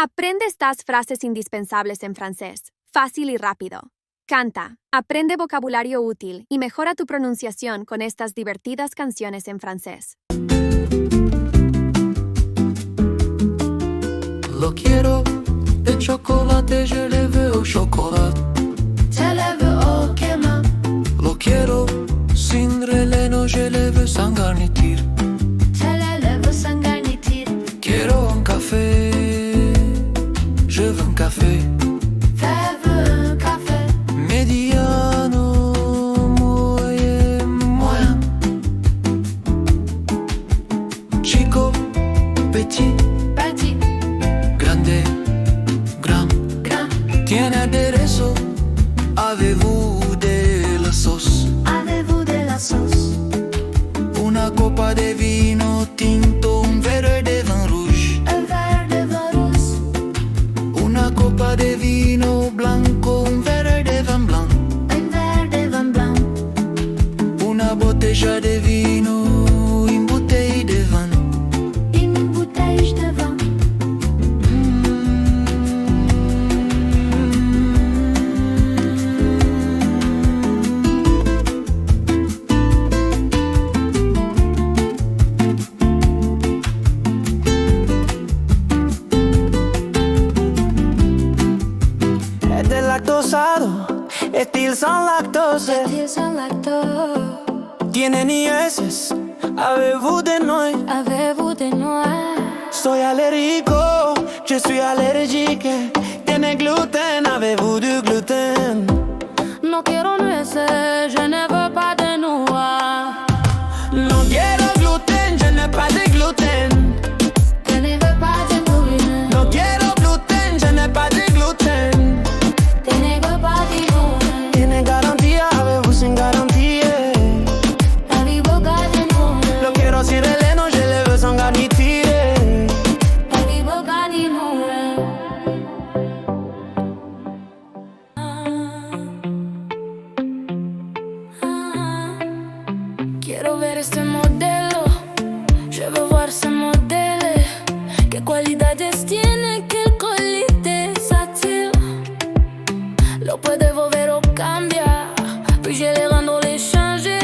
Aprende estas frases indispensables en francés, fácil y rápido. Canta, aprende vocabulario útil y mejora tu pronunciación con estas divertidas canciones en francés. Lo quiero de chocolate, je le veux au chocolat. Je le veux au crème. Lo quiero sin relleno, je le veux sans garniture. Je le veux sans garniture. Quiero un café, je veux un café. Je veux un café. Mediano, moyen. Chico, petit. Petit. Grande, grand. Tiene aderezo, avez-vous de la sauce? Avez-vous de la sauce? Una copa de vino tinto, un verre de vin rouge. Un verre de vin rouge. Una copa de vino blanco, un verre de vin blanc. Un verre de vin blanc. Una botella de vino, une bouteille de vin. Une bouteille de vin. Es deslactosado, estilo sans lactose. Style sans lactose. Tiene nieces, avez-vous de noix? Avez-vous des noix? Soy alérgico, je suis allergique. Tiene gluten, avez-vous du gluten? No quiero nueces, je ne veux pas de noix. No quiero gluten, je n'ai pas de gluten. Je ne veux pas de noix. No quiero gluten, je n'ai pas de gluten. Je ne veux pas de noix. Tiene garantía, avez-vous sin garantía? Avez-vous de noix? Lo quiero sin relleno, je le veux sans garniture. Avez-vous de noix? Quiero ver este modelo, je veux voir ce modèle. ¿Qué cualidades tiene que el colite s'attire? Lo puede volver o cambiar, puis je le rendre les changer.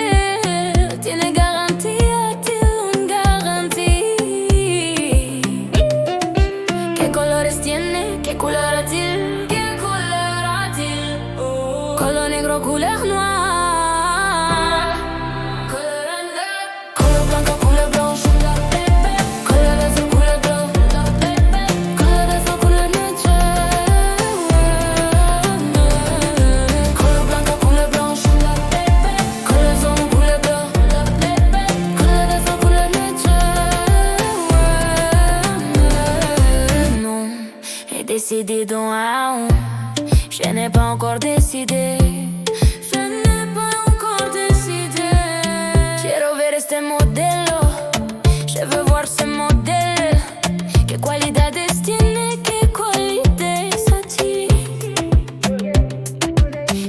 Tiene garantía, tiene una garantía. ¿Qué colores tiene? ¿Qué color a-t-il? ¿Qué color a-t-il? Color negro, couleur noire. Color blanco, couleur blanche. Color azul, couleur blanc. Color azul, couleur noche. Color blanco, couleur blanche. Color azul, couleur blanc. Color azul, couleur noche. Non, j'ai décidé dans un. Je n'ai pas encore décidé. Je n'ai pas encore décidé. Quiero ver este modelo. Je veux voir ce modèle. ¿Qué cualidades tiene? ¿Qué cualidades a-t-il?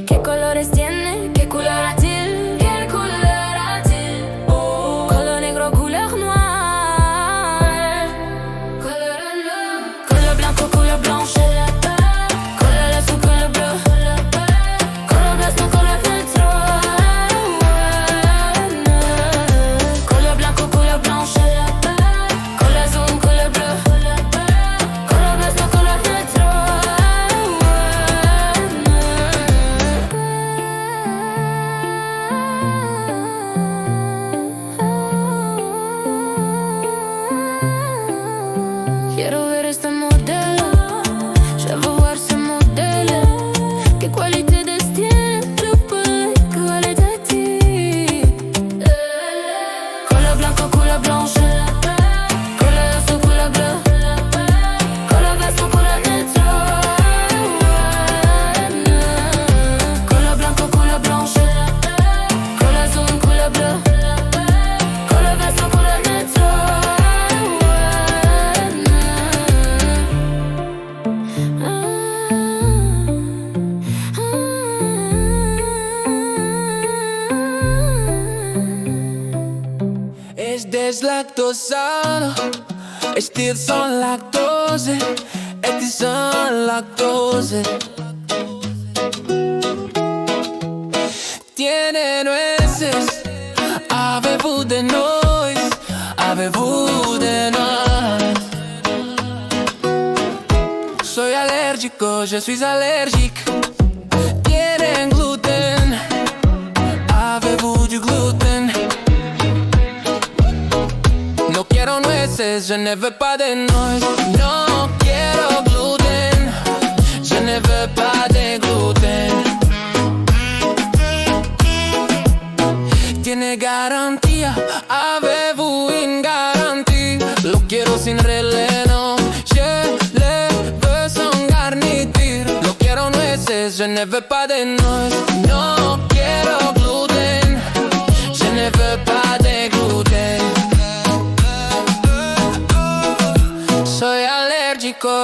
¿Qué colores tiene? ¿Qué color a-t-il? ¿Qué color a-t-il? Color negro, couleur noire. Color blanco, couleur blanche. Color azul, couleur bleu. Color blanco, couleur filtro. Color blanco, couleur blanche. Color azul, couleur bleu. Color blanco, couleur filtro. Quiero ver este modelo, je veux voir ce modèle. ¿Qué cualidades tiene? Je peux qualitative. Color blanco, couleur blanche. Color azul, couleur bleu. Color blanco, couleur filtro. Color blanco, couleur blanche. Color azul, couleur bleu. Color blanco, couleur filtro. Es deslactosado, estilo sans lactose. Est sans lactose. Tiene nueces. Avez-vous des noix? Avez-vous des noix? Soy alérgico, je suis allergique. Tienen gluten. Avez-vous du gluten? No quiero nueces, je ne veux pas de nuez. No quiero gluten, je ne veux pas de gluten. Tiene garantía, avez-vous une garantie? Lo quiero sin relleno, je le veux sans garniture. Lo quiero nueces, je ne veux pas de nuez. No quiero gluten, je ne veux pas de gluten. Soy alérgico,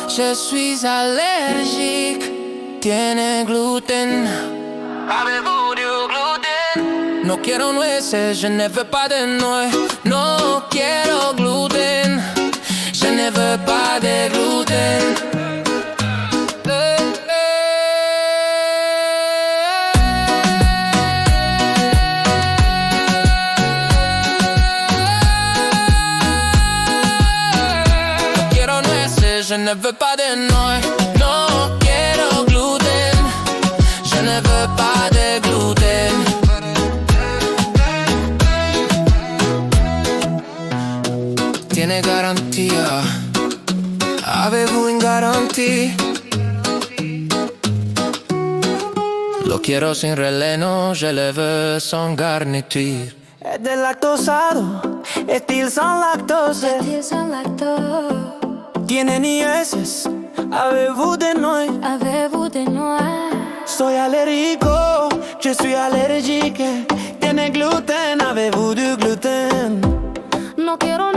je suis allergique. Tiene gluten. Avez-vous du gluten? No quiero nueces, je ne veux pas de nuez. No quiero gluten, je ne veux pas de gluten. Je ne veux pas de nuez, no quiero gluten, je ne veux pas de gluten. Tiene garantía, avez-vous une garantie? Lo quiero sin relleno, je le veux sans garniture. Es deslactosado, estilo sans lactose. Tiene nueces, avez-vous des noix? Avez-vous des noix? Soy alérgico, je suis allergique. Tiene gluten, avez-vous du gluten? No quiero